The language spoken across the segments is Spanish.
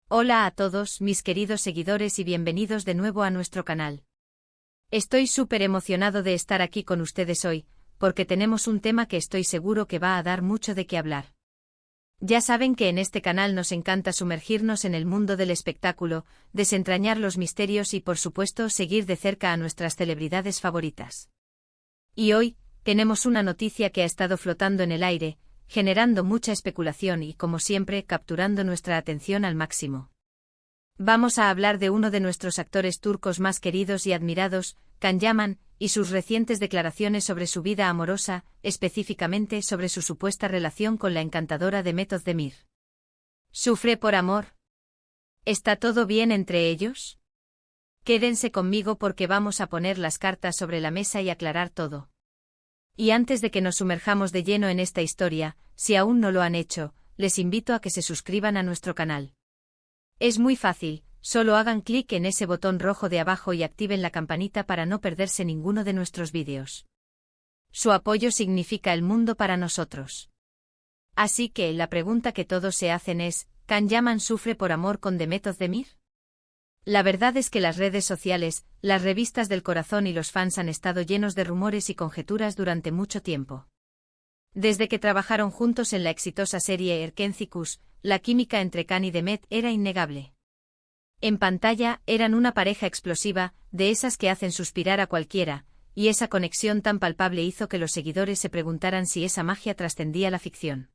Hola a todos mis queridos seguidores y bienvenidos de nuevo a nuestro canal. Estoy súper emocionado de estar aquí con ustedes hoy, porque tenemos un tema que estoy seguro que va a dar mucho de qué hablar. Ya saben que en este canal nos encanta sumergirnos en el mundo del espectáculo, desentrañar los misterios y por supuesto seguir de cerca a nuestras celebridades favoritas. Y hoy, tenemos una noticia que ha estado flotando en el aire, generando mucha especulación y, como siempre, capturando nuestra atención al máximo. Vamos a hablar de uno de nuestros actores turcos más queridos y admirados, Can Yaman, y sus recientes declaraciones sobre su vida amorosa, específicamente sobre su supuesta relación con la encantadora Demet Özdemir. ¿Sufre por amor? ¿Está todo bien entre ellos? Quédense conmigo porque vamos a poner las cartas sobre la mesa y aclarar todo. Y antes de que nos sumerjamos de lleno en esta historia, si aún no lo han hecho, les invito a que se suscriban a nuestro canal. Es muy fácil, solo hagan clic en ese botón rojo de abajo y activen la campanita para no perderse ninguno de nuestros vídeos. Su apoyo significa el mundo para nosotros. Así que, la pregunta que todos se hacen es, ¿Can Yaman sufre por amor con Demet Özdemir? La verdad es que las redes sociales, las revistas del corazón y los fans han estado llenos de rumores y conjeturas durante mucho tiempo. Desde que trabajaron juntos en la exitosa serie Erkencikus, la química entre Can y Demet era innegable. En pantalla, eran una pareja explosiva, de esas que hacen suspirar a cualquiera, y esa conexión tan palpable hizo que los seguidores se preguntaran si esa magia trascendía la ficción.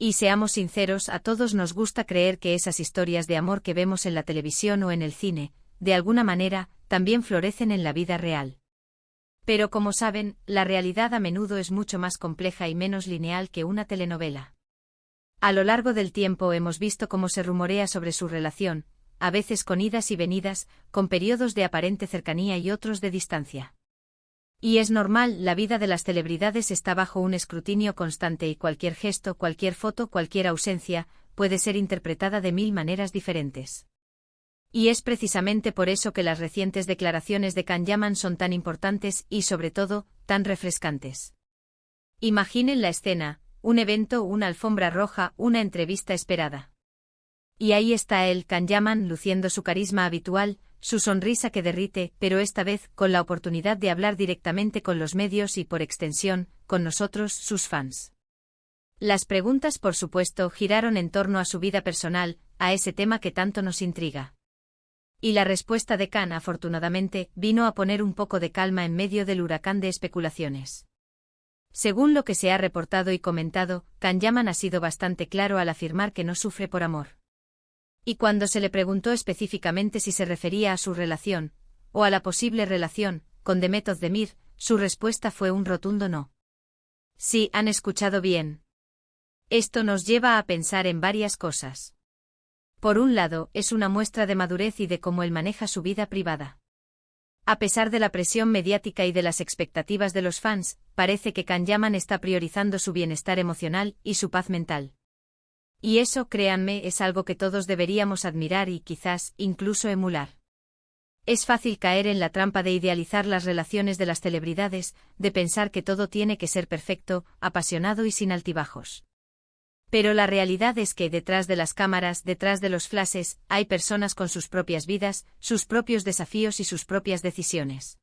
Y seamos sinceros, a todos nos gusta creer que esas historias de amor que vemos en la televisión o en el cine, de alguna manera, también florecen en la vida real. Pero como saben, la realidad a menudo es mucho más compleja y menos lineal que una telenovela. A lo largo del tiempo hemos visto cómo se rumorea sobre su relación, a veces con idas y venidas, con periodos de aparente cercanía y otros de distancia. Y es normal, la vida de las celebridades está bajo un escrutinio constante y cualquier gesto, cualquier foto, cualquier ausencia, puede ser interpretada de mil maneras diferentes. Y es precisamente por eso que las recientes declaraciones de Can Yaman son tan importantes y, sobre todo, tan refrescantes. Imaginen la escena, un evento, una alfombra roja, una entrevista esperada. Y ahí está él, Can Yaman, luciendo su carisma habitual, su sonrisa que derrite, pero esta vez, con la oportunidad de hablar directamente con los medios y, por extensión, con nosotros, sus fans. Las preguntas, por supuesto, giraron en torno a su vida personal, a ese tema que tanto nos intriga. Y la respuesta de Can, afortunadamente, vino a poner un poco de calma en medio del huracán de especulaciones. Según lo que se ha reportado y comentado, Can Yaman ha sido bastante claro al afirmar que no sufre por amor. Y cuando se le preguntó específicamente si se refería a su relación, o a la posible relación, con Demet Özdemir, su respuesta fue un rotundo no. Sí, han escuchado bien. Esto nos lleva a pensar en varias cosas. Por un lado, es una muestra de madurez y de cómo él maneja su vida privada. A pesar de la presión mediática y de las expectativas de los fans, parece que Can Yaman está priorizando su bienestar emocional y su paz mental. Y eso, créanme, es algo que todos deberíamos admirar y quizás, incluso emular. Es fácil caer en la trampa de idealizar las relaciones de las celebridades, de pensar que todo tiene que ser perfecto, apasionado y sin altibajos. Pero la realidad es que detrás de las cámaras, detrás de los flashes, hay personas con sus propias vidas, sus propios desafíos y sus propias decisiones.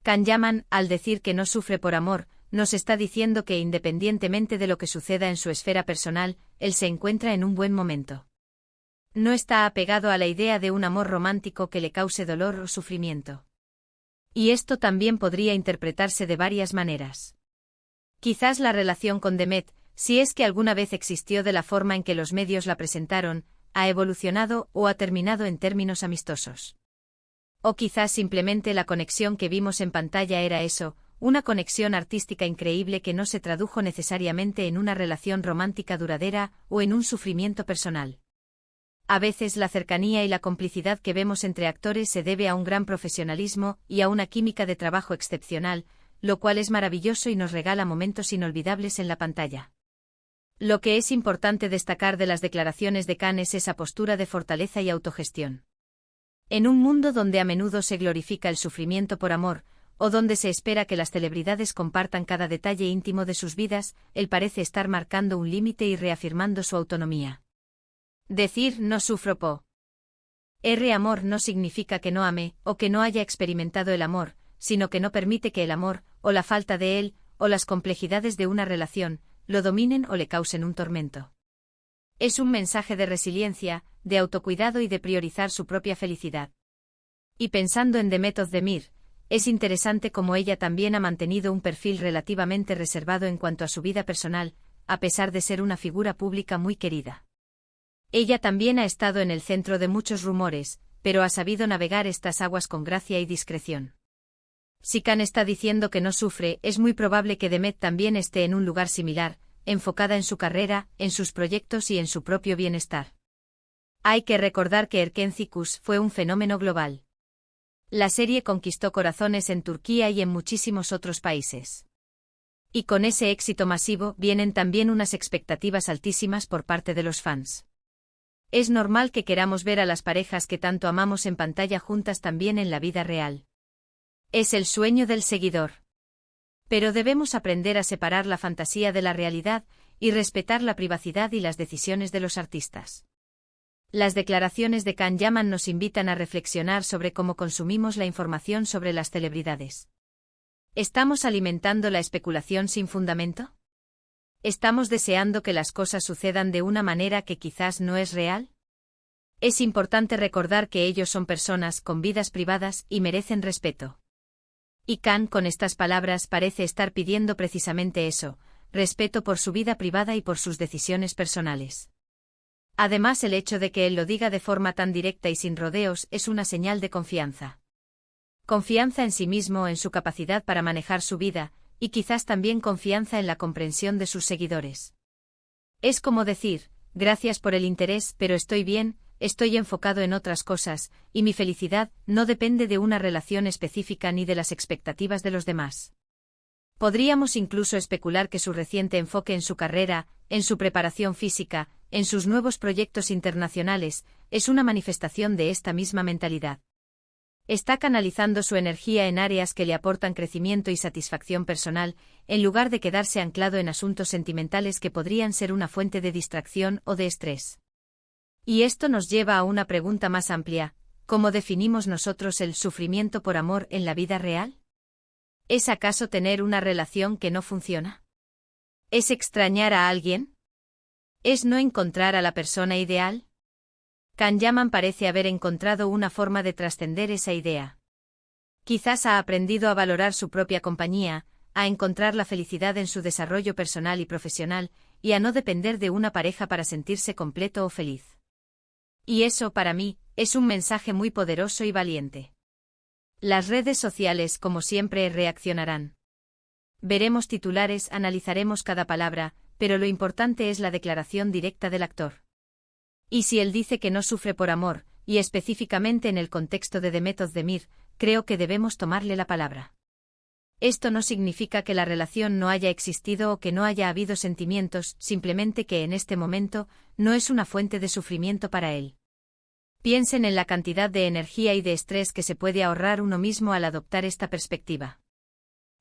Can Yaman, al decir que no sufre por amor, nos está diciendo que independientemente de lo que suceda en su esfera personal, él se encuentra en un buen momento. No está apegado a la idea de un amor romántico que le cause dolor o sufrimiento. Y esto también podría interpretarse de varias maneras. Quizás la relación con Demet, si es que alguna vez existió de la forma en que los medios la presentaron, ha evolucionado o ha terminado en términos amistosos. O quizás simplemente la conexión que vimos en pantalla era eso, una conexión artística increíble que no se tradujo necesariamente en una relación romántica duradera o en un sufrimiento personal. A veces la cercanía y la complicidad que vemos entre actores se debe a un gran profesionalismo y a una química de trabajo excepcional, lo cual es maravilloso y nos regala momentos inolvidables en la pantalla. Lo que es importante destacar de las declaraciones de Can es esa postura de fortaleza y autogestión. En un mundo donde a menudo se glorifica el sufrimiento por amor, o donde se espera que las celebridades compartan cada detalle íntimo de sus vidas, él parece estar marcando un límite y reafirmando su autonomía. Decir no sufro por amor no significa que no ame, o que no haya experimentado el amor, sino que no permite que el amor, o la falta de él, o las complejidades de una relación, lo dominen o le causen un tormento. Es un mensaje de resiliencia, de autocuidado y de priorizar su propia felicidad. Y pensando en Demet Özdemir, es interesante cómo ella también ha mantenido un perfil relativamente reservado en cuanto a su vida personal, a pesar de ser una figura pública muy querida. Ella también ha estado en el centro de muchos rumores, pero ha sabido navegar estas aguas con gracia y discreción. Si Can está diciendo que no sufre, es muy probable que Demet también esté en un lugar similar, enfocada en su carrera, en sus proyectos y en su propio bienestar. Hay que recordar que Erken Cikus fue un fenómeno global. La serie conquistó corazones en Turquía y en muchísimos otros países. Y con ese éxito masivo vienen también unas expectativas altísimas por parte de los fans. Es normal que queramos ver a las parejas que tanto amamos en pantalla juntas también en la vida real. Es el sueño del seguidor. Pero debemos aprender a separar la fantasía de la realidad y respetar la privacidad y las decisiones de los artistas. Las declaraciones de Can Yaman nos invitan a reflexionar sobre cómo consumimos la información sobre las celebridades. ¿Estamos alimentando la especulación sin fundamento? ¿Estamos deseando que las cosas sucedan de una manera que quizás no es real? Es importante recordar que ellos son personas con vidas privadas y merecen respeto. Y Can con estas palabras parece estar pidiendo precisamente eso, respeto por su vida privada y por sus decisiones personales. Además, el hecho de que él lo diga de forma tan directa y sin rodeos es una señal de confianza. Confianza en sí mismo, en su capacidad para manejar su vida, y quizás también confianza en la comprensión de sus seguidores. Es como decir, gracias por el interés, pero estoy bien, estoy enfocado en otras cosas, y mi felicidad no depende de una relación específica ni de las expectativas de los demás. Podríamos incluso especular que su reciente enfoque en su carrera, en su preparación física, en sus nuevos proyectos internacionales, es una manifestación de esta misma mentalidad. Está canalizando su energía en áreas que le aportan crecimiento y satisfacción personal, en lugar de quedarse anclado en asuntos sentimentales que podrían ser una fuente de distracción o de estrés. Y esto nos lleva a una pregunta más amplia: ¿cómo definimos nosotros el sufrimiento por amor en la vida real? ¿Es acaso tener una relación que no funciona? ¿Es extrañar a alguien? ¿Es no encontrar a la persona ideal? Can Yaman parece haber encontrado una forma de trascender esa idea. Quizás ha aprendido a valorar su propia compañía, a encontrar la felicidad en su desarrollo personal y profesional, y a no depender de una pareja para sentirse completo o feliz. Y eso, para mí, es un mensaje muy poderoso y valiente. Las redes sociales, como siempre, reaccionarán. Veremos titulares, analizaremos cada palabra, pero lo importante es la declaración directa del actor. Y si él dice que no sufre por amor, y específicamente en el contexto de Demet Özdemir, creo que debemos tomarle la palabra. Esto no significa que la relación no haya existido o que no haya habido sentimientos, simplemente que en este momento no es una fuente de sufrimiento para él. Piensen en la cantidad de energía y de estrés que se puede ahorrar uno mismo al adoptar esta perspectiva.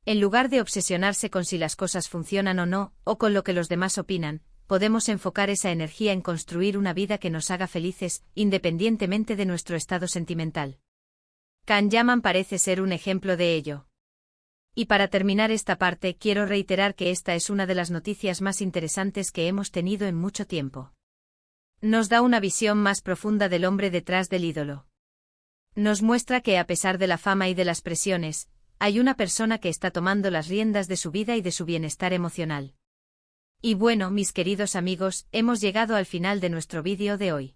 En lugar de obsesionarse con si las cosas funcionan o no, o con lo que los demás opinan, podemos enfocar esa energía en construir una vida que nos haga felices, independientemente de nuestro estado sentimental. Can Yaman parece ser un ejemplo de ello. Y para terminar esta parte, quiero reiterar que esta es una de las noticias más interesantes que hemos tenido en mucho tiempo. Nos da una visión más profunda del hombre detrás del ídolo. Nos muestra que a pesar de la fama y de las presiones, hay una persona que está tomando las riendas de su vida y de su bienestar emocional. Y bueno, mis queridos amigos, hemos llegado al final de nuestro vídeo de hoy.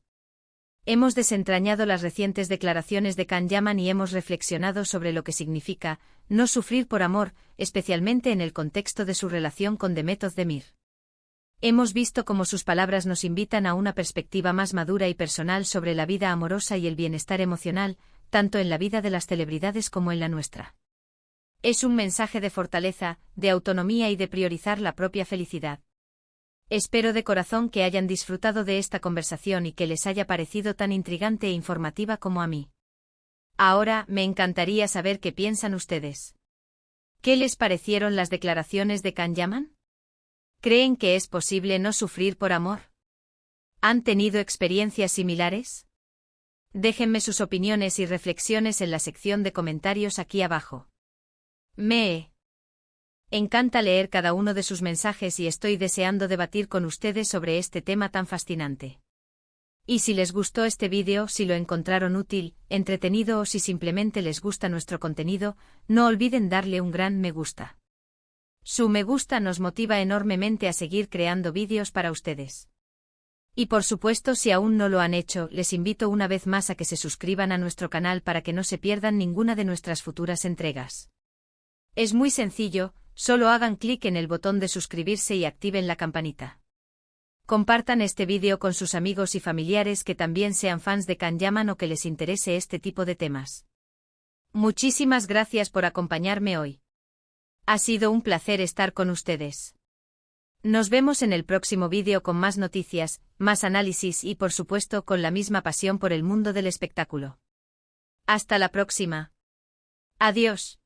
Hemos desentrañado las recientes declaraciones de Can Yaman y hemos reflexionado sobre lo que significa no sufrir por amor, especialmente en el contexto de su relación con Demet Özdemir. Hemos visto cómo sus palabras nos invitan a una perspectiva más madura y personal sobre la vida amorosa y el bienestar emocional, tanto en la vida de las celebridades como en la nuestra. Es un mensaje de fortaleza, de autonomía y de priorizar la propia felicidad. Espero de corazón que hayan disfrutado de esta conversación y que les haya parecido tan intrigante e informativa como a mí. Ahora, me encantaría saber qué piensan ustedes. ¿Qué les parecieron las declaraciones de Can Yaman? ¿Creen que es posible no sufrir por amor? ¿Han tenido experiencias similares? Déjenme sus opiniones y reflexiones en la sección de comentarios aquí abajo. Me encanta leer cada uno de sus mensajes y estoy deseando debatir con ustedes sobre este tema tan fascinante. Y si les gustó este vídeo, si lo encontraron útil, entretenido o si simplemente les gusta nuestro contenido, no olviden darle un gran me gusta. Su me gusta nos motiva enormemente a seguir creando vídeos para ustedes. Y por supuesto, si aún no lo han hecho, les invito una vez más a que se suscriban a nuestro canal para que no se pierdan ninguna de nuestras futuras entregas. Es muy sencillo, solo hagan clic en el botón de suscribirse y activen la campanita. Compartan este vídeo con sus amigos y familiares que también sean fans de Kan-Yaman o que les interese este tipo de temas. Muchísimas gracias por acompañarme hoy. Ha sido un placer estar con ustedes. Nos vemos en el próximo vídeo con más noticias, más análisis y por supuesto con la misma pasión por el mundo del espectáculo. Hasta la próxima. Adiós.